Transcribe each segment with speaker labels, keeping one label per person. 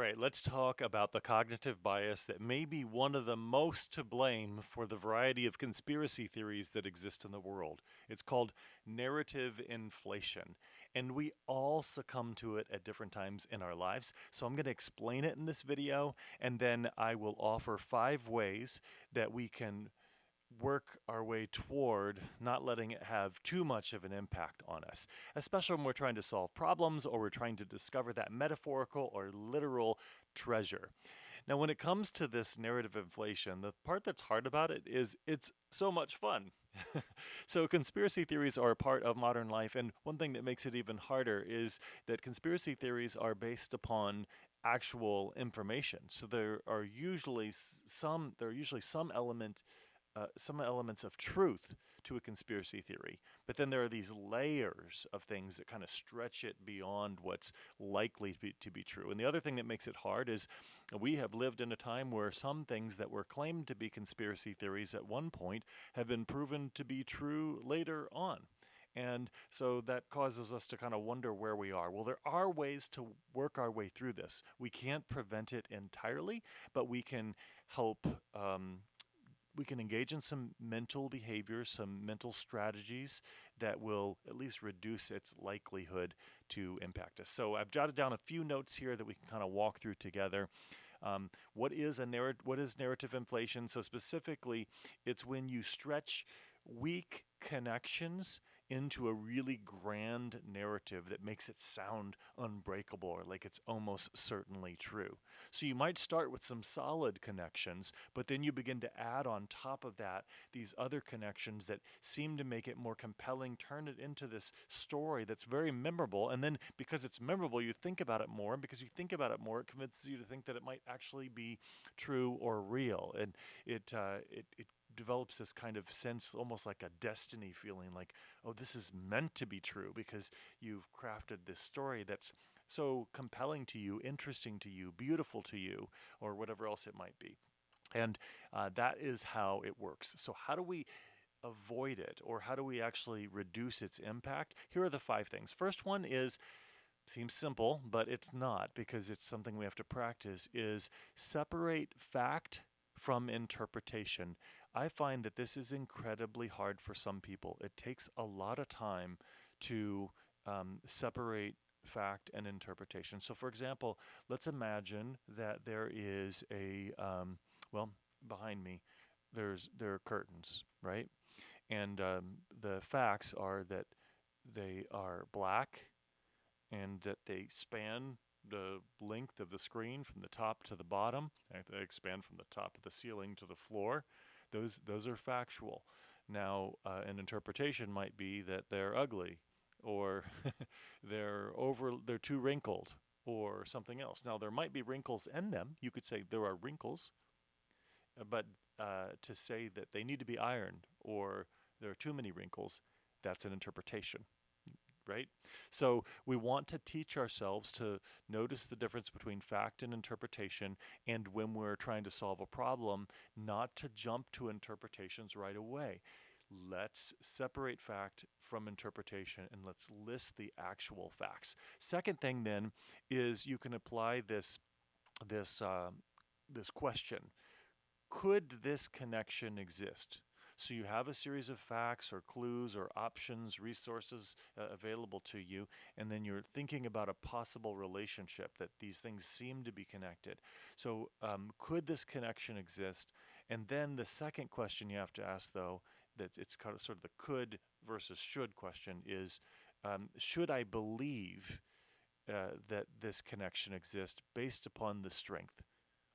Speaker 1: right, let's talk about the cognitive bias that may be one of the most to blame for the variety of conspiracy theories that exist in the world. It's called narrative inflation, and we all succumb to it at different times in our lives. So I'm going to explain it in this video, and then I will offer 5 ways that we can work our way toward not letting it have too much of an impact on us, especially when we're trying to solve problems or we're trying to discover that metaphorical or literal treasure. Now, when it comes to this narrative inflation, the part that's hard about it is it's so much fun. So, conspiracy theories are a part of modern life, and one thing that makes it even harder is that conspiracy theories are based upon actual information. So there are usually some elements of truth to a conspiracy theory, but then there are these layers of things that kind of stretch it beyond what's likely to be true. And the other thing that makes it hard is we have lived in a time where some things that were claimed to be conspiracy theories at one point have been proven to be true later on. And so that causes us to kind of wonder where we are. Well, there are ways to work our way through this. We can't prevent it entirely, but we can help. We can engage in some mental behaviors, some mental strategies that will at least reduce its likelihood to impact us. So I've jotted down a few notes here that we can kind of walk through together. What is narrative inflation? So specifically, it's when you stretch weak connections into a really grand narrative that makes it sound unbreakable or like it's almost certainly true. So you might start with some solid connections, but then you begin to add on top of that these other connections that seem to make it more compelling, turn it into this story that's very memorable. And then because it's memorable, you think about it more. And because you think about it more, it convinces you to think that it might actually be true or real. And it develops this kind of sense, almost like a destiny feeling, like, oh, this is meant to be true because you've crafted this story that's so compelling to you, interesting to you, beautiful to you, or whatever else it might be. And that is how it works. So, how do we avoid it, or how do we actually reduce its impact? Here are the 5 things. First one is, seems simple, but it's not, because it's something we have to practice, is separate fact from interpretation. I find that this is incredibly hard for some people. It takes a lot of time to separate fact and interpretation. So, for example, let's imagine that there is well, behind me, there are curtains, right? And the facts are that they are black and that they span the length of the screen from the top to the bottom. They expand from the top of the ceiling to the floor. Those are factual. Now, an interpretation might be that they're ugly, or they're too wrinkled, or something else. Now, there might be wrinkles in them. You could say there are wrinkles, but to say that they need to be ironed or there are too many wrinkles, that's an interpretation, right? So we want to teach ourselves to notice the difference between fact and interpretation, and when we're trying to solve a problem, not to jump to interpretations right away. Let's separate fact from interpretation and let's list the actual facts. Second thing then is you can apply this question: could this connection exist? So you have a series of facts or clues or options, resources available to you, and then you're thinking about a possible relationship that these things seem to be connected. So could this connection exist? And then the second question you have to ask, though, that it's kind of sort of the could versus should question, is should I believe that this connection exists based upon the strength?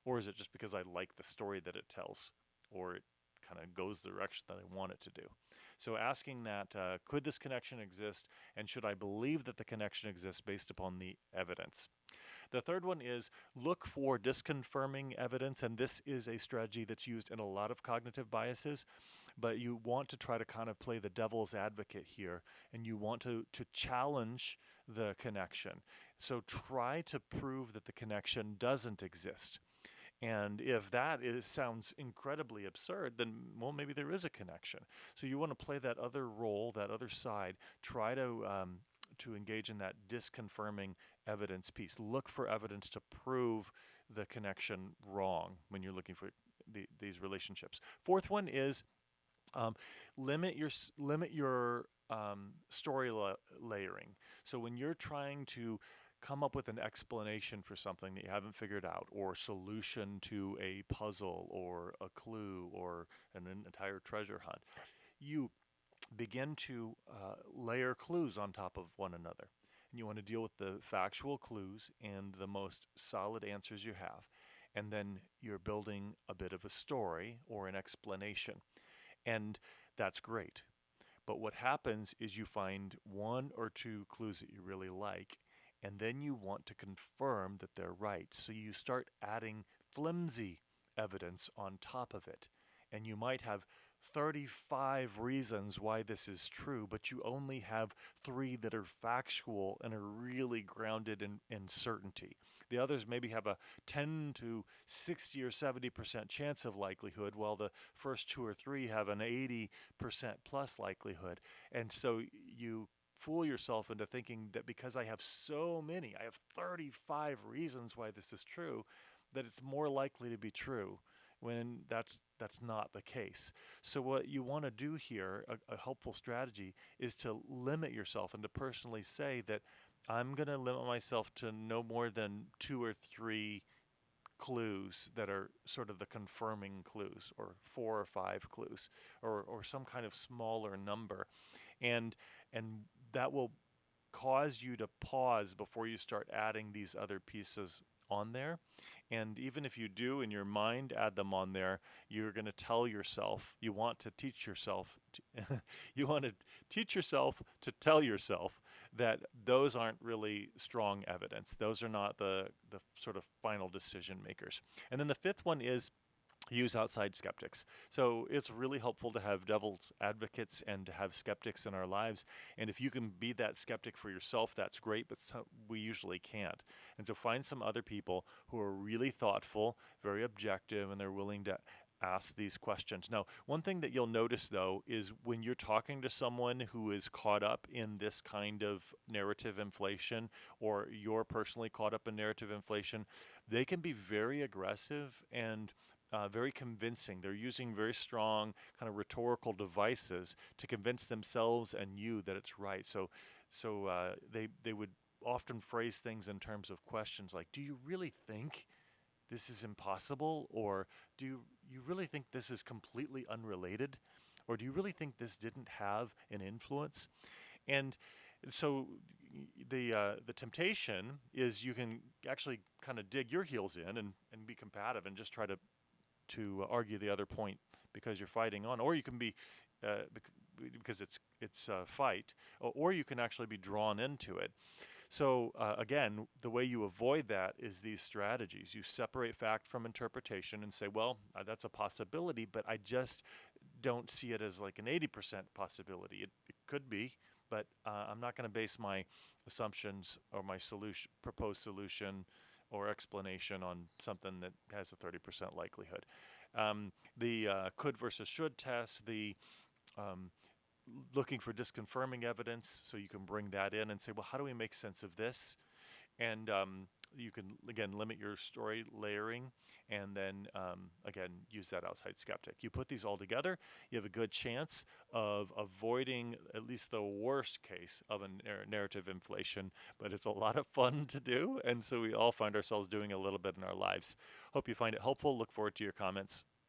Speaker 1: Or is it just because I like the story that it tells, or it kind of goes the direction that I want it to do? So asking that, could this connection exist, and should I believe that the connection exists based upon the evidence? The third one is look for disconfirming evidence, and this is a strategy that's used in a lot of cognitive biases, but you want to try to kind of play the devil's advocate here, and you want to challenge the connection. So try to prove that the connection doesn't exist. And if sounds incredibly absurd, then, well, maybe there is a connection. So you want to play that other role, that other side. Try to to engage in that disconfirming evidence piece. Look for evidence to prove the connection wrong when you're looking for these relationships. Fourth one is um, limit your story layering. So when you're trying to come up with an explanation for something that you haven't figured out, or solution to a puzzle, or a clue, or an entire treasure hunt, you begin to layer clues on top of one another. And you want to deal with the factual clues and the most solid answers you have. And then you're building a bit of a story or an explanation. And that's great. But what happens is you find one or two clues that you really like, and then you want to confirm that they're right. So you start adding flimsy evidence on top of it. And you might have 35 reasons why this is true, but you only have 3 that are factual and are really grounded in certainty. The others maybe have a 10 to 60 or 70% chance of likelihood, while the first 2 or 3 have an 80% plus likelihood. And so you fool yourself into thinking that because I have so many, I have 35 reasons why this is true, that it's more likely to be true, when that's not the case. So what you want to do here, a helpful strategy, is to limit yourself and to personally say that I'm going to limit myself to no more than 2 or 3 clues that are sort of the confirming clues, or 4 or 5 clues, or some kind of smaller number. And that will cause you to pause before you start adding these other pieces on there. And even if you do in your mind add them on there, you're going to tell yourself, you want to teach yourself you want to teach yourself to tell yourself that those aren't really strong evidence. Those are not the sort of final decision makers. And then the fifth one is use outside skeptics. So it's really helpful to have devil's advocates and to have skeptics in our lives. And if you can be that skeptic for yourself, that's great, but we usually can't. And so find some other people who are really thoughtful, very objective, and they're willing to ask these questions. Now, one thing that you'll notice, though, is when you're talking to someone who is caught up in this kind of narrative inflation, or you're personally caught up in narrative inflation, they can be very aggressive and very convincing. They're using very strong kind of rhetorical devices to convince themselves and you that it's right. So they would often phrase things in terms of questions like, do you really think this is impossible? Or do you really think this is completely unrelated? Or do you really think this didn't have an influence? And so the temptation is you can actually kind of dig your heels in and be combative and just try to argue the other point because you're fighting on, or you can be because it's a fight, or you can actually be drawn into it. So again, the way you avoid that is these strategies. You separate fact from interpretation and say, well, that's a possibility, but I just don't see it as like an 80% possibility. It could be, but I'm not going to base my assumptions or my proposed solution or explanation on something that has a 30% likelihood. The could versus should test, the looking for disconfirming evidence, so you can bring that in and say, well, how do we make sense of this? And you can, again, limit your story layering, and then, again, use that outside skeptic. You put these all together, you have a good chance of avoiding at least the worst case of a narrative inflation, but it's a lot of fun to do, and so we all find ourselves doing a little bit in our lives. Hope you find it helpful. Look forward to your comments.